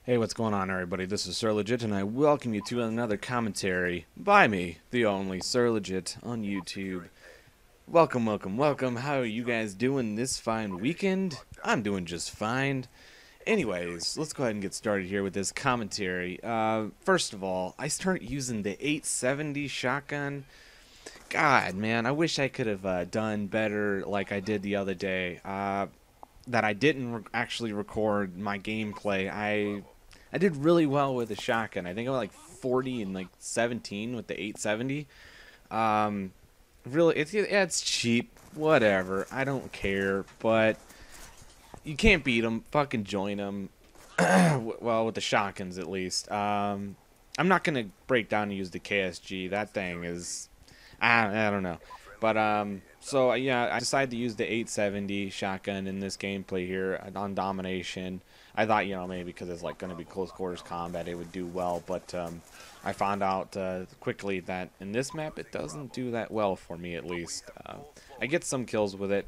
Hey, what's going on, everybody? This is Sir Legit, and I welcome you to another commentary by me, the only Sir Legit, on YouTube. Welcome, welcome, welcome. How are you guys doing this fine weekend? I'm doing just fine. Anyways, let's go ahead and get started here with this commentary. First of all, I started using the 870 shotgun. God, man, I wish I could have done better like I did the other day. That I didn't actually record my gameplay. I did really well with the shotgun. I think I was like 40 and like 17 with the 870. Um, really, it's cheap. Whatever. I don't care. But you can't beat them. Fucking join them. Well, with the shotguns at least. I'm not gonna break down and use the KSG. That thing is, I don't know. But so yeah, I decided to use the 870 shotgun in this gameplay here on domination. I thought, maybe because it's like going to be close quarters combat, it would do well, but I found out quickly that in this map it doesn't do that well for me, at least. I get some kills with it,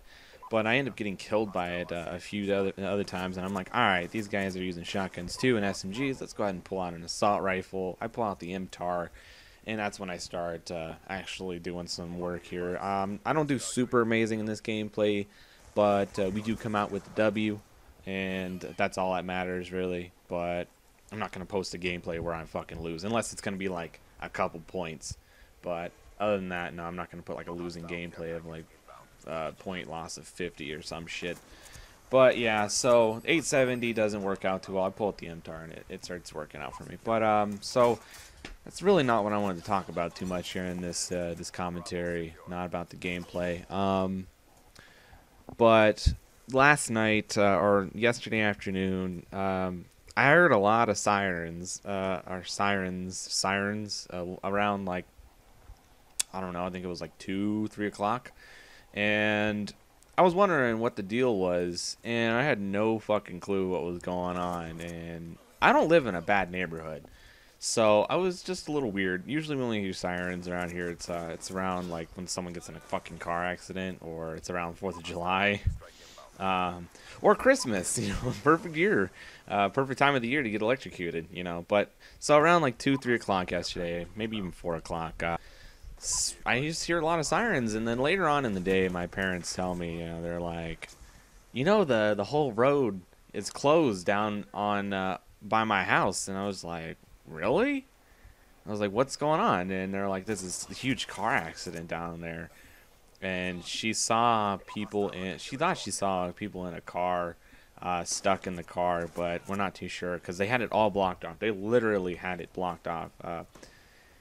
but I end up getting killed by it a few other times, and I'm like, all right, these guys are using shotguns too and SMGs. Let's go ahead and pull out an assault rifle. I pull out the MTAR. And that's when I start actually doing some work here. I don't do super amazing in this gameplay, but we do come out with the W, and that's all that matters, really. But I'm not going to post a gameplay where I fucking lose, unless it's going to be like a couple points. But other than that, no, I'm not going to put like a losing gameplay of like point loss of 50 or some shit. But yeah, so 870 doesn't work out too well. I pull out the MTAR and it starts working out for me. But so that's really not what I wanted to talk about too much here in this this commentary. Not about the gameplay. But last night or yesterday afternoon, I heard a lot of sirens, sirens around like, I don't know. I think it was like 2, 3 o'clock, and I was wondering what the deal was, and I had no fucking clue what was going on. And I don't live in a bad neighborhood. So I was just a little weird. Usually we only hear sirens around here. It's around like when someone gets in a fucking car accident, or it's around 4th of July, or Christmas. Perfect year, perfect time of the year to get electrocuted. But so around like 2, 3 o'clock yesterday, maybe even 4 o'clock. I used to hear a lot of sirens, and then later on in the day, my parents tell me, they're like, the whole road is closed down on by my house, and I was like, really? I was like, what's going on? And they're like, this is a huge car accident down there. And she thought she saw people in a car, stuck in the car, but we're not too sure because they had it all blocked off. They literally had it blocked off.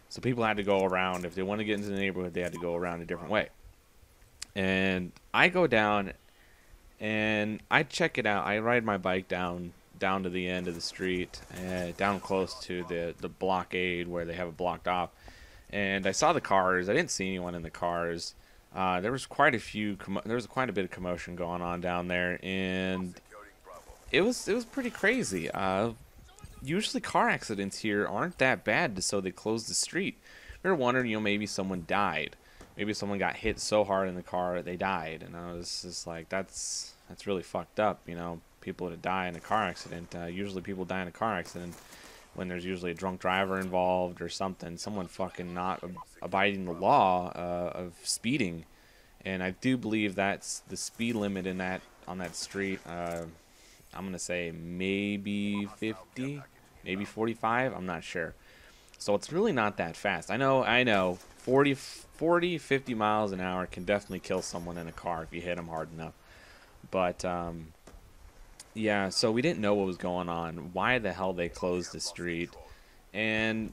So people had to go around. If they want to get into the neighborhood, they had to go around a different way. And I go down and I check it out. I ride my bike down to the end of the street, down close to the blockade where they have it blocked off. And I saw the cars. I didn't see anyone in the cars. There was quite a bit of commotion going on down there, and it was pretty crazy. Usually car accidents here aren't that bad, so they closed the street. We were wondering, maybe someone died. Maybe someone got hit so hard in the car that they died. And I was just like, that's really fucked up, people that die in a car accident. Usually people die in a car accident when there's usually a drunk driver involved or something. Someone fucking not abiding the law of speeding. And I do believe that's the speed limit on that street. I'm going to say maybe 50, maybe 45. I'm not sure. So it's really not that fast. I know. 40, 50 miles an hour can definitely kill someone in a car if you hit them hard enough. But, yeah, so we didn't know what was going on. Why the hell they closed the street. And,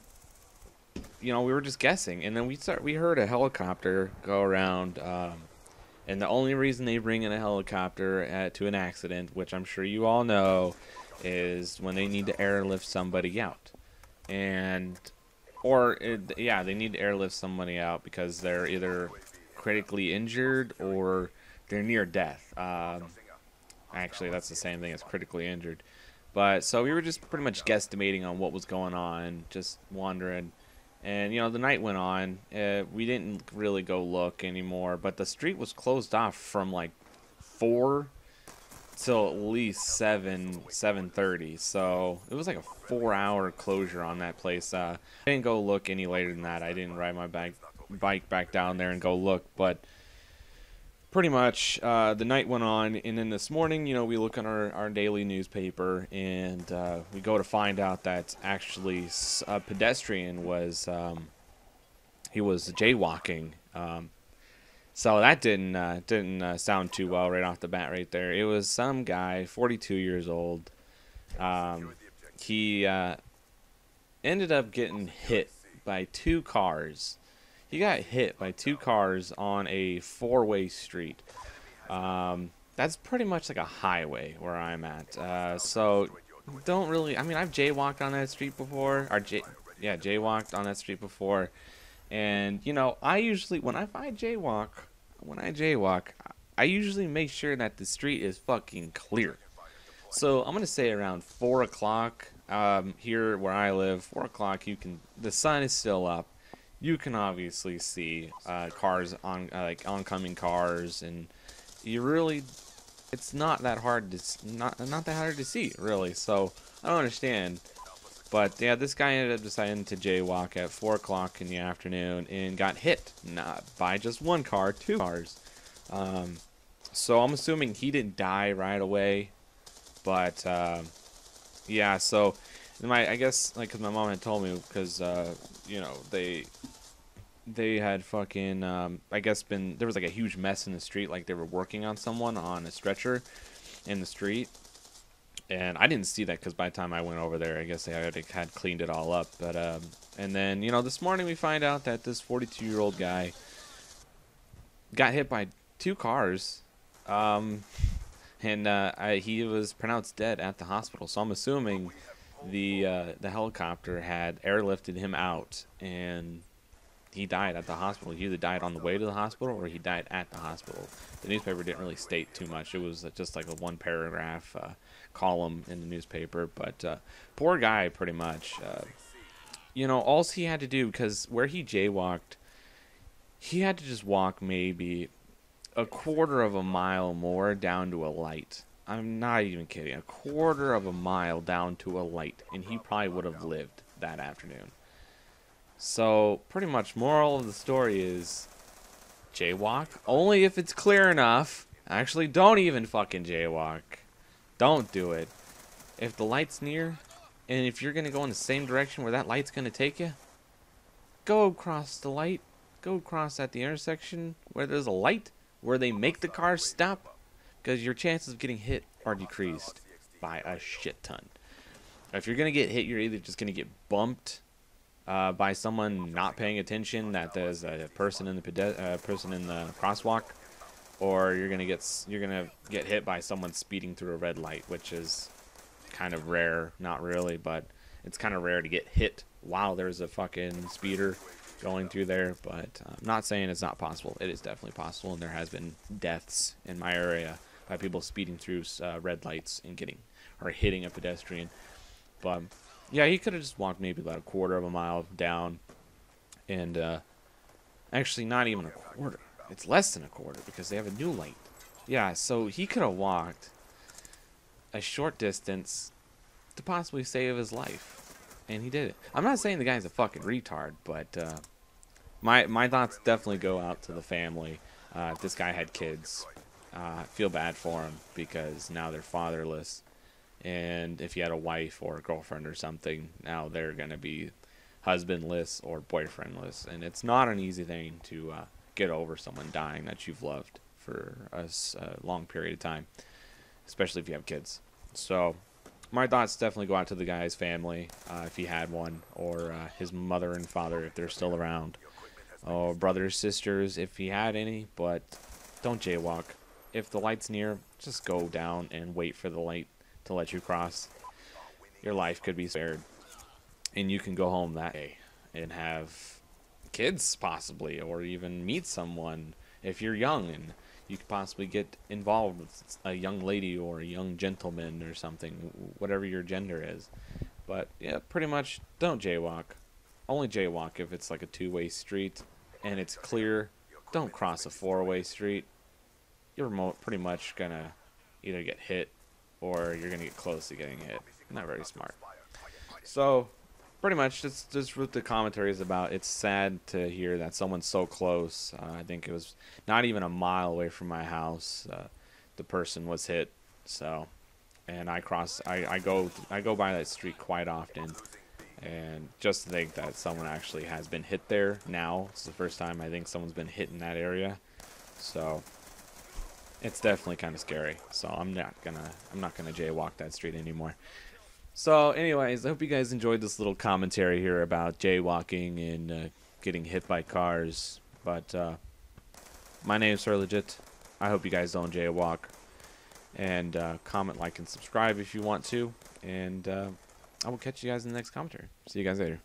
we were just guessing. And then we heard a helicopter go around. And the only reason they bring in a helicopter to an accident, which I'm sure you all know, is when they need to airlift somebody out. They need to airlift somebody out because they're either critically injured or they're near death. Actually, that's the same thing as critically injured. But so we were just pretty much guesstimating on what was going on, just wondering. And, the night went on. We didn't really go look anymore, but the street was closed off from like 4 till at least 7:30. So it was like a 4-hour closure on that place. I didn't go look any later than that. I didn't ride my bike back down there and go look, but pretty much the night went on, and then this morning, we look on our daily newspaper, and we go to find out that actually a pedestrian was he was jaywalking. So that didn't sound too well right off the bat right there. It was some guy, 42 years old. He ended up getting hit by two cars. He got hit by two cars on a four-way street. That's pretty much like a highway where I'm at. So don't really. I mean, I've jaywalked on that street before. Jaywalked on that street before. And I usually when I jaywalk, I usually make sure that the street is fucking clear. So I'm gonna say around 4 o'clock here where I live. 4 o'clock, the sun is still up. You can obviously see cars like oncoming cars, and it's not that hard to see really. So I don't understand. But yeah, this guy ended up deciding to jaywalk at 4 o'clock in the afternoon and got hit, not by just one car, two cars. So I'm assuming he didn't die right away, but yeah. So I guess like 'cause my mom had told me, because they had fucking I guess there was like a huge mess in the street, like they were working on someone on a stretcher in the street. And I didn't see that because by the time I went over there, I guess they already had cleaned it all up. But and then this morning we find out that this 42-year-old guy got hit by two cars, and he was pronounced dead at the hospital. So I'm assuming the helicopter had airlifted him out, and he died at the hospital. He either died on the way to the hospital or he died at the hospital. The newspaper didn't really state too much. It was just like a one-paragraph column in the newspaper. But poor guy, pretty much. All he had to do, because where he jaywalked, he had to just walk maybe a quarter of a mile more down to a light. I'm not even kidding. A quarter of a mile down to a light, and he probably would have lived that afternoon. So, pretty much, moral of the story is jaywalk only if it's clear enough. Actually, don't even fucking jaywalk. Don't do it. If the light's near, and if you're going to go in the same direction where that light's going to take you, go across the light. Go across at the intersection where there's a light, where they make the cars stop, because your chances of getting hit are decreased by a shit ton. If you're going to get hit, you're either just going to get bumped by someone not paying attention, that there's a person in the crosswalk, or you're gonna get hit by someone speeding through a red light, which is kind of rare. Not really, but it's kind of rare to get hit while there's a fucking speeder going through there. But I'm not saying it's not possible. It is definitely possible, and there has been deaths in my area by people speeding through red lights and hitting a pedestrian. But yeah, he could have just walked maybe about a quarter of a mile down, and actually not even a quarter. It's less than a quarter because they have a new light. Yeah, so he could have walked a short distance to possibly save his life, and he did it. I'm not saying the guy's a fucking retard, but my thoughts definitely go out to the family. This guy had kids. I feel bad for him because now they're fatherless. And if you had a wife or a girlfriend or something, now they're going to be husbandless or boyfriendless. And it's not an easy thing to get over someone dying that you've loved for a long period of time, especially if you have kids. So my thoughts definitely go out to the guy's family, if he had one, or his mother and father if they're still around, or brothers, sisters if he had any. But don't jaywalk. If the light's near, just go down and wait for the light to let you cross. Your life could be spared, and you can go home that day and have kids possibly, or even meet someone if you're young, and you could possibly get involved with a young lady or a young gentleman or something, whatever your gender is. But yeah, pretty much don't jaywalk. Only jaywalk if it's like a two-way street and it's clear. Don't cross a four-way street. You're pretty much gonna either get hit or you're gonna get close to getting hit. Not very smart. So pretty much just with the commentaries about, it's sad to hear that someone's so close. I think it was not even a mile away from my house. The person was hit. So, and I go by that street quite often, and just to think that someone actually has been hit there now. It's the first time I think someone's been hit in that area. So it's definitely kind of scary. So I'm not gonna jaywalk that street anymore. So anyways, I hope you guys enjoyed this little commentary here about jaywalking and getting hit by cars. But my name is Sir Legit. I hope you guys don't jaywalk. And comment, like, and subscribe if you want to. And I will catch you guys in the next commentary. See you guys later.